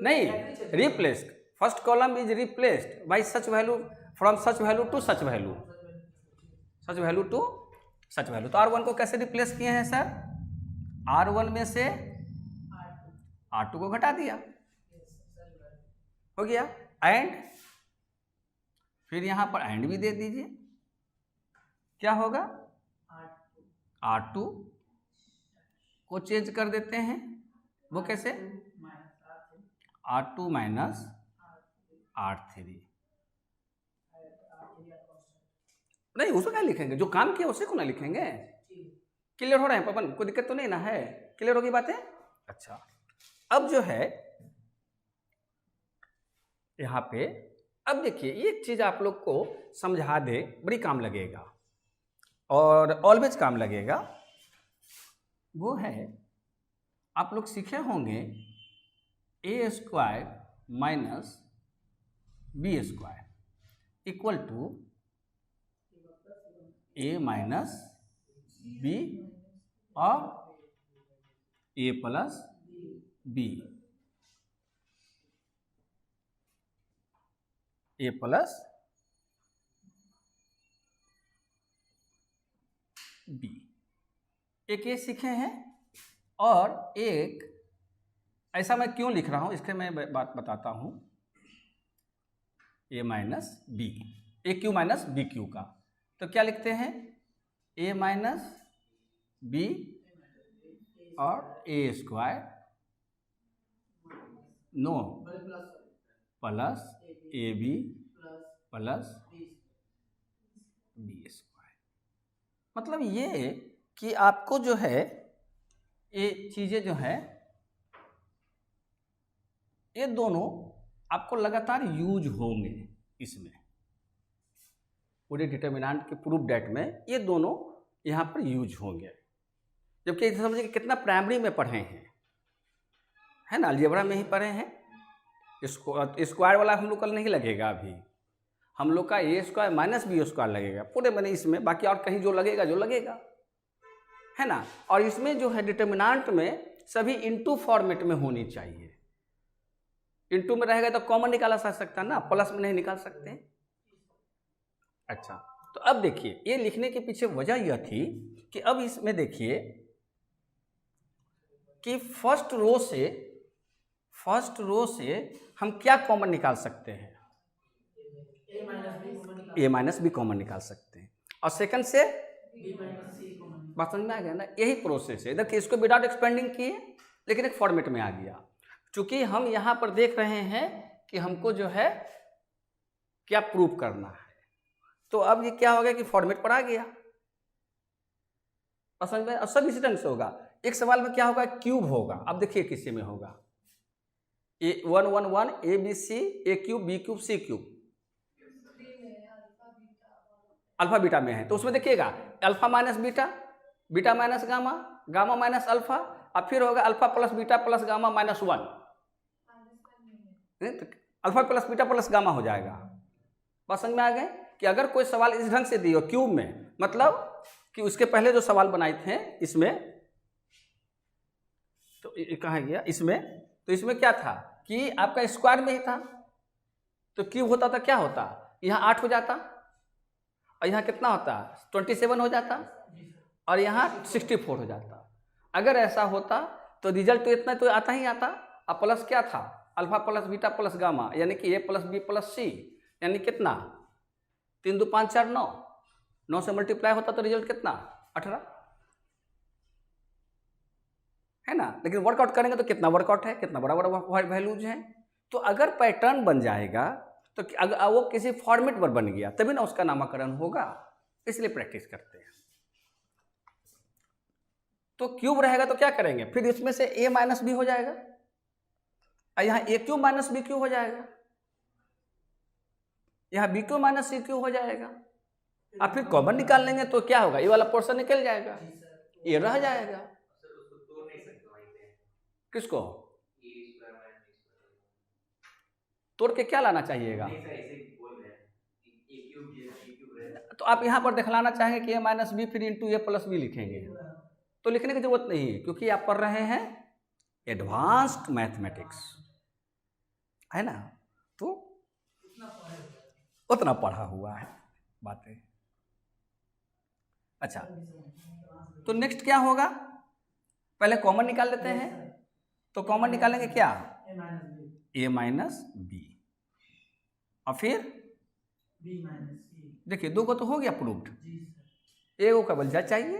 नहीं, replace, first column is replaced by such value, from such value to such value, such value to such value. तो R1 को कैसे रिप्लेस किए हैं सर, R1 में से R2 को घटा दिया, हो गया। एंड फिर यहां पर एंड भी दे दीजिए, क्या होगा, R2 को चेंज कर देते हैं, वो कैसे, R2 माइनस R3, नहीं उसको क्या लिखेंगे, जो काम किया उसे को ना लिखेंगे। क्लियर हो रहा है पवन, कोई दिक्कत तो नहीं ना है, क्लियर होगी बातें। अच्छा, अब जो है यहाँ पे, अब देखिए एक चीज़ आप लोग को समझा दे, बड़ी काम लगेगा और ऑलवेज काम लगेगा। वो है, आप लोग सीखे होंगे A square minus B square equal to A minus B और A plus B, A plus B, एक ये सीखे हैं। और एक ऐसा मैं क्यों लिख रहा हूं, इसके मैं बात बताता हूं। A minus B, A cube minus B cube का, तो क्या लिखते हैं, ए माइनस बी और A square no plus A B plus B square. मतलब ये कि आपको जो है ये चीज़ें जो है ये दोनों आपको लगातार यूज होंगे इसमें, पूरे डिटर्मिनेंट के प्रूफ डेट में ये दोनों यहाँ पर यूज होंगे। जबकि समझिए कितना प्राइमरी में पढ़े हैं, है ना, अलजेब्रा में ही पढ़े हैं। इसको स्क्वायर वाला हम लोग का नहीं लगेगा, अभी हम लोग का ए स्क्वायर माइनस बी स्क्वायर लगेगा पूरे मैंने इसमें, बाकी और कहीं जो लगेगा, है ना। और इसमें जो है डिटर्मिनेंट में सभी इनटू फॉर्मेट में होनी चाहिए। इनटू में रहेगा तो कॉमन निकाला जा सकता है ना, प्लस में नहीं निकाल सकते। अच्छा, तो अब देखिए ये लिखने के पीछे वजह यह थी कि अब इसमें देखिए कि फर्स्ट रो से हम क्या कॉमन निकाल सकते हैं, ए माइनस बी कॉमन निकाल सकते हैं, और सेकंड से बात समझ में आ गया ना। यही प्रोसेस है। देखिए इसको विदाउट एक्सपेंडिंग किए लेकिन एक फॉर्मेट में आ गया। चूंकि हम यहाँ पर देख रहे हैं कि हमको जो है क्या प्रूव करना है, तो अब ये क्या हो गया कि फॉर्मेट पर आ गया। समझ में, और सब इसी ढंग से होगा। एक सवाल में क्या होगा, क्यूब होगा। अब देखिए किससे में होगा, A 1 1 1 A B C A cube B cube C cube, alpha beta में है। तो उसमें देखिएगा alpha minus beta, beta minus gamma, gamma minus alpha, और फिर होगा alpha plus beta plus gamma minus 1, तो alpha plus beta plus gamma हो जाएगा। बात समझ में आ गए कि अगर कोई सवाल इस ढंग से दिए हो क्यूब में, मतलब कि उसके पहले जो सवाल बनाए थे इसमें, तो कहाँ गया इसमें, तो इसमें क्या था कि आपका स्क्वायर में ही था, तो क्यूब होता था क्या होता, यहाँ 8 हो जाता, और यहाँ कितना होता 27 हो जाता, और यहाँ 64 हो जाता। अगर ऐसा होता तो रिजल्ट तो इतना तो आता ही आता। और प्लस क्या था, alpha plus beta plus gamma, यानी कि ए प्लस बी प्लस सी, यानी कितना 3 2 5 4 9, 9 से मल्टीप्लाई होता तो रिजल्ट कितना 18, है ना। लेकिन वर्कआउट करेंगे तो कितना वर्कआउट है, कितना बड़ा बड़ा वैल्यूज है। तो अगर पैटर्न बन जाएगा तो अगर वो किसी फॉर्मेट पर बन गया तभी ना उसका नामकरण होगा, इसलिए प्रैक्टिस करते हैं। तो क्यूब रहेगा तो क्या करेंगे, फिर इसमें से ए माइनस बी हो जाएगा, और यहाँ ए क्यूब माइनस बी क्यूब हो जाएगा, यहाँ बी क्यूब माइनस सी क्यूब हो जाएगा, और फिर कॉमन निकाल लेंगे तो क्या होगा, ये वाला पोर्शन निकल जाएगा, ये रह जाएगा। किसको तोड़ के क्या लाना चाहिएगा, तो आप यहाँ पर दिखलाना चाहेंगे कि ए माइनस बी फिर इंटू ए प्लस बी लिखेंगे, तो लिखने की जरूरत नहीं है, क्योंकि आप पढ़ रहे हैं एडवांस्ड मैथमेटिक्स, है ना, तो उतना पढ़ा हुआ है बातें। अच्छा, तो नेक्स्ट क्या होगा, पहले कॉमन निकाल लेते हैं। तो कॉमन निकालेंगे क्या, ए माइनस बी, और फिर देखिए 2 को तो हो गया प्रूव्ड, ए का बलजा चाहिए।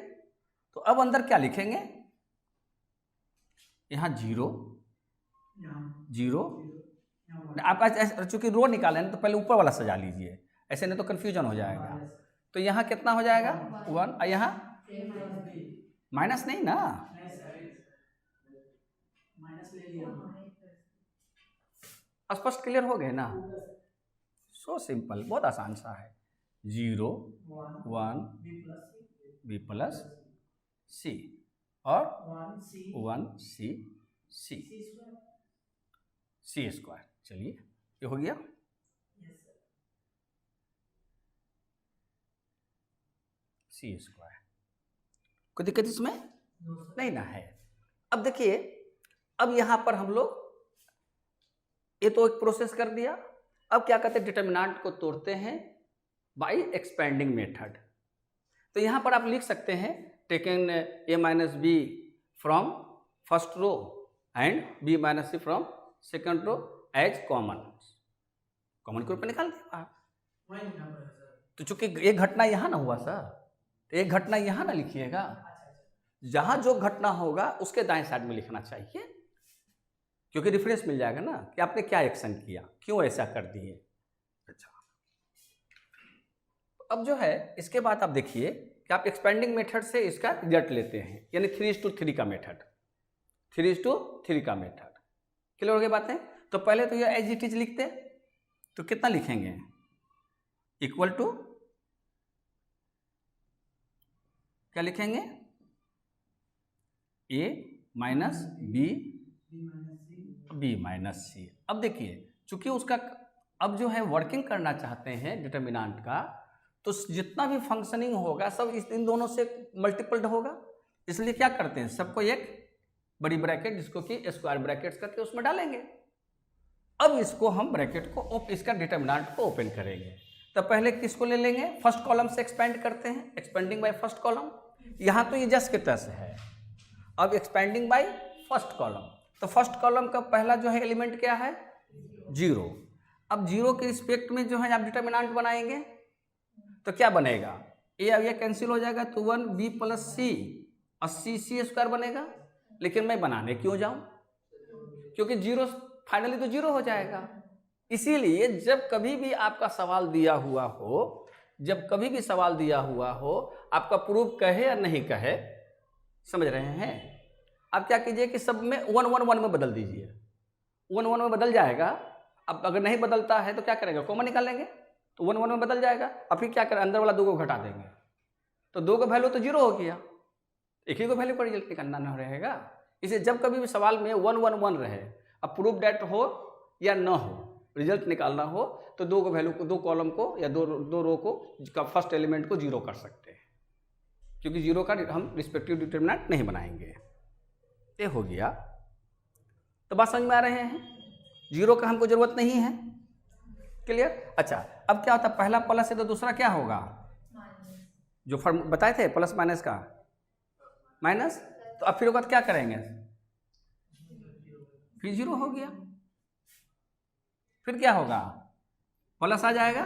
तो अब अंदर क्या लिखेंगे, यहाँ 0 0, आपका चूंकि रो निकालें तो पहले ऊपर वाला सजा लीजिए, ऐसे नहीं तो कंफ्यूजन हो जाएगा। तो यहाँ कितना हो जाएगा 1, और यहाँ माइनस नहीं ना, माइनस ले लिया स्पष्ट क्लियर हो गए ना? सो सिंपल, बहुत आसान सा है। 0 1 b प्लस सी और 1 सी स्क्वायर। चलिए ये हो गया। सी स्क्वायर, कोई दिक्कत इसमें नहीं ना है। अब देखिए, अब यहां पर हम लोग ये तो एक प्रोसेस कर दिया। अब क्या कहते हैं, डिटर्मिनेंट को तोड़ते हैं बाय एक्सपेंडिंग मेथड। तो यहां पर आप लिख सकते हैं taken a minus B from first row and b minus C from second row as common के रूप में निकाल दिया आप। तो चूंकि एक घटना यहाँ ना हुआ सर, तो एक घटना यहाँ ना लिखिएगा, जहां जो घटना होगा उसके दाएं साइड में लिखना चाहिए, क्योंकि रिफरेंस मिल जाएगा ना कि आपने क्या एक्शन किया, क्यों ऐसा कर दिए। अच्छा, अब जो है इसके बाद आप देखिए कि आप एक्सपेंडिंग मेथड से इसका रिजल्ट लेते हैं, यानी 3:3 का मेथड। 3:3 का मेथड क्लियर हो गई बातें? तो पहले तो ये एज इट इज लिखते, तो कितना लिखेंगे, इक्वल टू क्या लिखेंगे, a माइनस बी माइनस सी। अब देखिए, चूंकि उसका अब जो है वर्किंग करना चाहते हैं डिटर्मिनेंट का, तो जितना भी फंक्शनिंग होगा सब इन दोनों से मल्टीपल्ड होगा। इसलिए क्या करते हैं, सबको एक बड़ी ब्रैकेट जिसको कि स्क्वायर ब्रैकेट्स करके उसमें डालेंगे। अब इसको हम ब्रैकेट को इसका डिटर्मिनेंट को ओपन करेंगे। तो पहले किसको ले लेंगे, फर्स्ट कॉलम से एक्सपेंड करते हैं, एक्सपेंडिंग बाय फर्स्ट कॉलम। यहाँ तो ये जस्ट के तस है। अब एक्सपेंडिंग बाय फर्स्ट कॉलम, तो फर्स्ट कॉलम का पहला जो है एलिमेंट क्या है, 0। अब 0 के रिस्पेक्ट में जो है आप डिटर्मिनेंट बनाएंगे, तो क्या बनेगा, ए अब ये कैंसिल हो जाएगा, तो 1b प्लस सी और सी स्क्वायर बनेगा। लेकिन मैं बनाने क्यों जाऊं, क्योंकि 0 फाइनली तो 0 हो जाएगा। इसीलिए जब कभी भी आपका सवाल दिया हुआ हो, आपका प्रूफ कहे या नहीं कहे, समझ रहे हैं, आप क्या कीजिए कि सब में 1 1 1 में बदल दीजिए, 1 1 में बदल जाएगा। अब अगर नहीं बदलता है तो क्या करेंगे, कॉमन निकालेंगे, तो 1 1 में बदल जाएगा। अब फिर क्या करें, अंदर वाला 2 को घटा देंगे, तो 2 का वैल्यू तो 0 हो गया, एक ही को वैल्यू पर रिजल्ट निकालना न रहेगा। इसे जब कभी भी सवाल में 1 1 1 रहे, अब प्रूफ डेट हो या न हो, रिजल्ट निकालना हो, तो 2 को वैल्यू को, 2 कॉलम को या 2 रो को का फर्स्ट एलिमेंट को 0 कर सकते हैं, क्योंकि 0 का हम रिस्पेक्टिव डिटर्मिनेंट नहीं बनाएंगे। ये हो गया। तो बात समझ में आ रहे हैं, 0 का हमको जरूरत नहीं है, क्लियर। अच्छा, अब क्या होता है, पहला प्लस है तो दूसरा क्या होगा, जो फॉर्म बताए थे प्लस माइनस का, माइनस। तो अब फिर उसके बाद क्या करेंगे, फिर 0 हो गया। फिर क्या होगा, प्लस आ जाएगा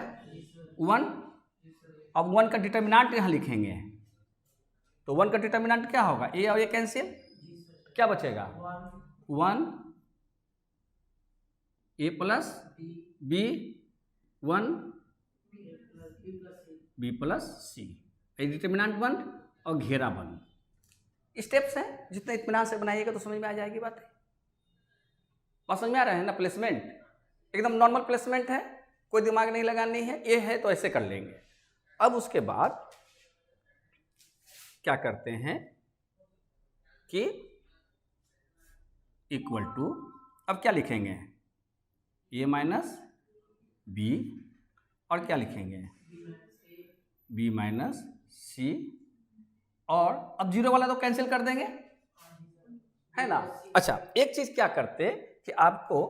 1। अब 1 का डिटर्मिनेंट यहाँ लिखेंगे, तो 1 का डिटर्मिनेंट क्या होगा, ए और ये कैंसिल, क्या बचेगा 1 ए प्लस बी 1 बी प्लस सी, डिटर्मिनेंट 1 और घेरा 1। स्टेप्स हैं, जितने इत्मीनान से बनाइएगा तो समझ में आ जाएगी बात समझ में आ रहा है ना। प्लेसमेंट एकदम नॉर्मल प्लेसमेंट है, कोई दिमाग नहीं लगानी है, ये है तो ऐसे कर लेंगे। अब उसके बाद क्या करते हैं कि इक्वल टू, अब क्या लिखेंगे, ए माइनस बी और क्या लिखेंगे, बी माइनस सी, और अब 0 वाला तो कैंसिल कर देंगे, है ना। अच्छा, एक चीज क्या करते कि आपको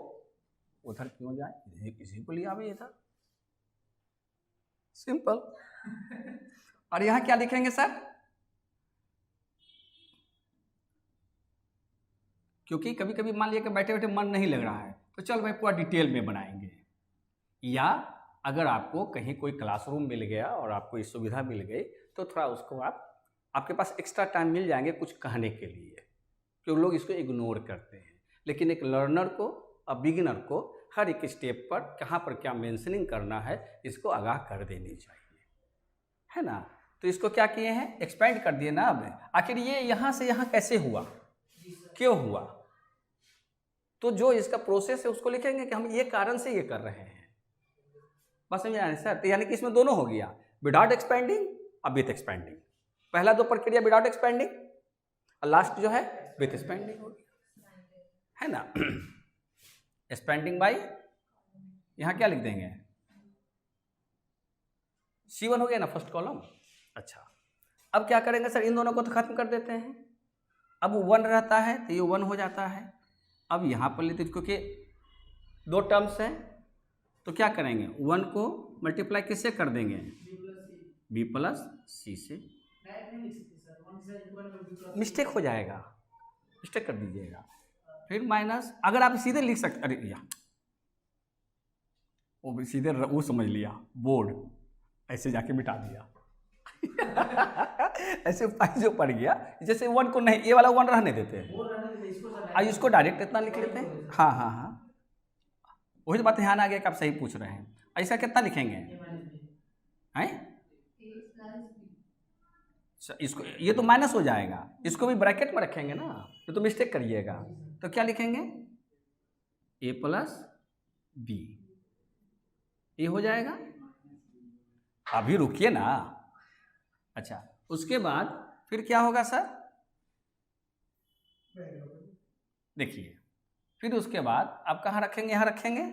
उधर क्यों जाए, किसी को लिया भी था, सिंपल। और यहां क्या लिखेंगे सर, क्योंकि कभी कभी मान लिया कि बैठे बैठे मन नहीं लग रहा है, तो चल भाई पूरा डिटेल में बनाएंगे। या अगर आपको कहीं कोई क्लासरूम मिल गया और आपको ये सुविधा मिल गई, तो थोड़ा उसको आपके पास एक्स्ट्रा टाइम मिल जाएंगे कुछ कहने के लिए, क्योंकि लोग इसको इग्नोर करते हैं। लेकिन एक लर्नर को और बिगिनर को हर एक स्टेप पर कहाँ पर क्या मेंशनिंग करना है, इसको आगाह कर देनी चाहिए, है ना। तो इसको क्या किए हैं, एक्सपेंड कर दिए ना। अब आखिर ये यहाँ से यहाँ कैसे हुआ, क्यों हुआ, तो जो इसका प्रोसेस है उसको लिखेंगे कि हम ये कारण से ये कर रहे हैं। बस समझ आए सर? तो यानी कि इसमें दोनों हो गया, विदाउट एक्सपेंडिंग और विथ एक्सपेंडिंग। पहला दो प्रक्रिया विदाउट एक्सपेंडिंग और लास्ट जो है विथ एक्सपेंडिंग हो गया, है ना। एक्सपेंडिंग बाई, यहाँ क्या लिख देंगे, C1 हो गया ना फर्स्ट कॉलम। अच्छा, अब क्या करेंगे सर, इन दोनों को तो खत्म कर देते हैं। अब 1 रहता है तो ये 1 हो जाता है। अब यहाँ पर लेते, क्योंकि दो टर्म्स हैं तो क्या करेंगे, 1 को मल्टीप्लाई किससे कर देंगे, B प्लस C से। मिस्टेक हो जाएगा, मिस्टेक कर दीजिएगा। फिर माइनस, अगर आप सीधे लिख सकते, अरे या वो सीधे वो समझ लिया, बोर्ड ऐसे जाके मिटा दिया ऐसे जो पड़ गया, जैसे 1 को नहीं, ये वाला 1 रहने देते हैं, आज इसको डायरेक्ट इतना लिख लेते हैं। हाँ हाँ हाँ, वही तो बात ध्यान आ गया कि आप सही पूछ रहे हैं। ऐसा कितना लिखेंगे हैं, इसको, ये तो माइनस हो जाएगा, इसको भी ब्रैकेट में रखेंगे ना, तो मिस्टेक करिएगा। तो क्या लिखेंगे, A प्लस B, ये हो जाएगा। अभी रुकिए ना। अच्छा, उसके बाद फिर क्या होगा सर, देखिए, फिर उसके बाद आप कहाँ रखेंगे, यहाँ रखेंगे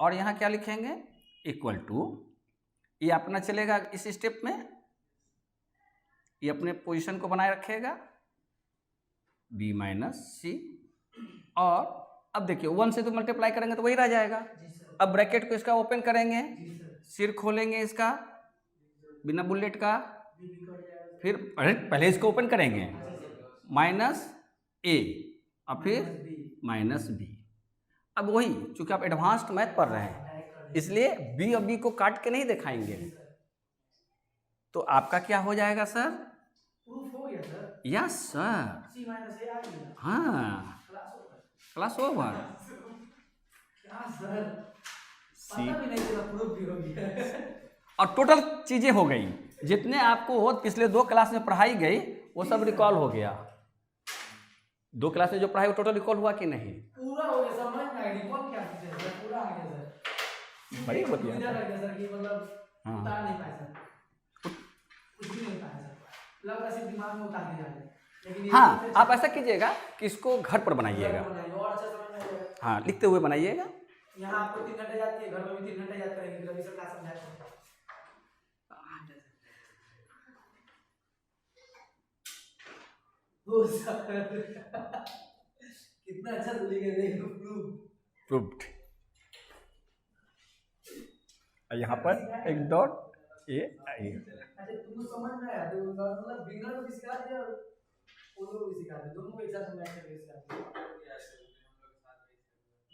और यहाँ क्या लिखेंगे, इक्वल टू, ये अपना चलेगा इस स्टेप में, ये अपने पोजीशन को बनाए रखेगा, B माइनस C। और अब देखिए 1 से तो मल्टीप्लाई करेंगे तो वही रह जाएगा। अब ब्रैकेट को इसका ओपन करेंगे, सिर खोलेंगे इसका बिना बुलेट का, फिर पहले इसको ओपन करेंगे, माइनस A और फिर माइनस B। अब वही, चूंकि आप एडवांस्ड मैथ पढ़ रहे हैं इसलिए B और B को काट के नहीं दिखाएंगे। तो आपका क्या हो जाएगा सर, प्रूफ हो गया sir. Yes sir, C minus A आ गया। हाँ, क्लास ओवर। क्या सर, पता भी नहीं चला, प्रूफ भी हो गया और टोटल चीजें हो गई, जितने आपको हो पिछले 2 क्लास में पढ़ाई गई वो सब रिकॉल हो गया। 2 क्लास में जो पढ़ाई वो टोटल रिकॉल हुआ कि नहीं, पूरा हो गया, समझ में आया, रिकॉल क्या चीज है, पूरा आ गया सर। बड़ी बढ़िया इधर आ गया सर कि मतलब हाँ। उतार नहीं पाए सर, कुछ भी नहीं पाए सर, लग रहा सिर्फ दिमाग में उतार दिया जाए। लेकिन हाँ, आप ऐसा कीजिएगा कि इसको घर पर बनाइएगा, और अच्छा समझ में आएगा। हाँ, लिखते हुए बनाइएगा। यहाँ आपको 3 घंटे जाती है, घर में भी 3 घंटे याद करेंगे, रवि सर क्या समझाते हैं। ओ सर कितना अच्छा लिखे, देख प्रूव्ड। यहाँ पर एक डॉट ये अच्छा, तुमको समझ में आया तो मतलब बिगिनर को भी सिखा दिया और वो लोग भी सिखा दिया, दोनों को एक साथ समझा के सिखा दिया।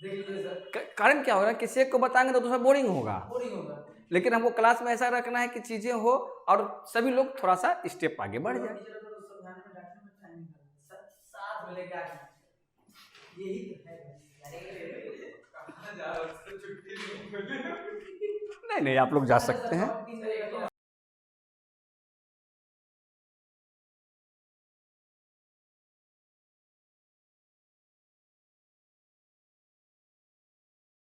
देख लीजिए सर, कारण क्या होगा, किसी एक को बताएंगे तो दूसरा बोरिंग होगा, बोरिंग होगा। लेकिन हमको क्लास में ऐसा रखना है कि चीजें हो और सभी लोग थोड़ा सा स्टेप आगे बढ़ जाए। साथ में लेके आके यही तो है। नहीं नहीं, आप लोग जा सकते हैं।